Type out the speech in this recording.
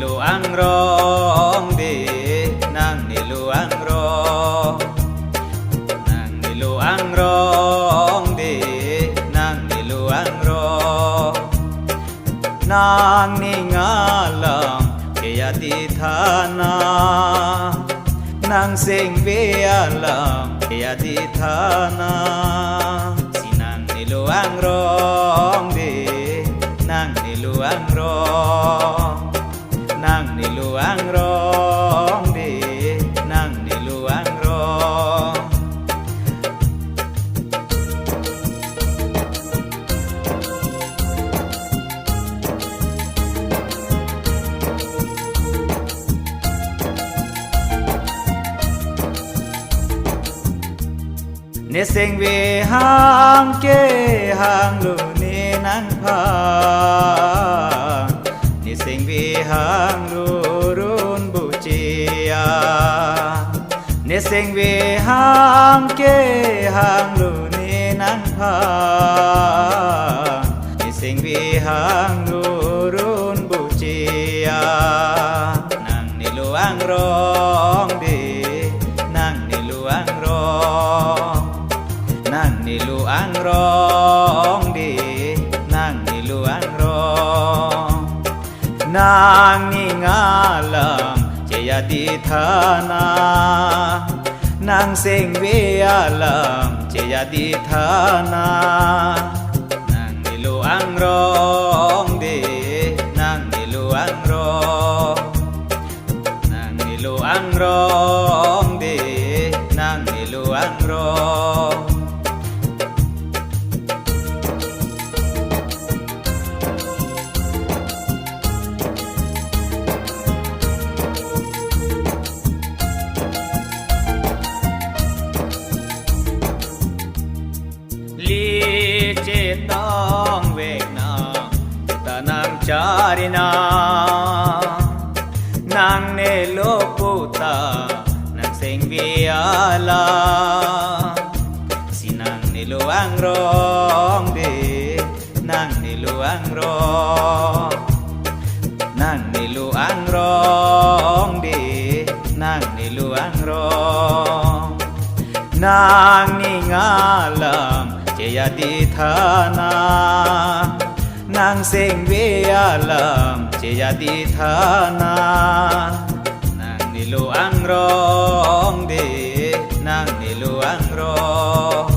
lu ang rong di nang ni lu ang rong nang ni lu ang rong di nang ni lu ang rong nang ni ngalam kaya di thana nang sing be alam kaya di thana sinang ni lu ang rong di nang ni lu ang rong nang ni lu ang rong di nang ni lu ang rong ni sing vi hang ke hang lu ni nan pha ni sing vi hang lu run bu chia ni sing vi hang ke hang lu ni nan pha ni sing vi hang lu run bu chia nang ni lu ang rong di nang ni lu ang rong nang ni lu ang rong di nang ni lu ang rong nang ni ngalam jaya di thana nang sing ve alam jaya di thana nang ni lu ang rong di nang ni lu ang rong nang ni lu ang rong di nang ni lu ang rong li che tong vek na tanang charina nang ne lo puta nang sing viala sinang ni lo ang rong de nang ni lo ang rong nang ni lo ang rong de nang ni lo ang rong nang ni ngalam jaya di thana nang sing ve alam jaya di thana nang ni lu ang rong di nang ni lu ang rong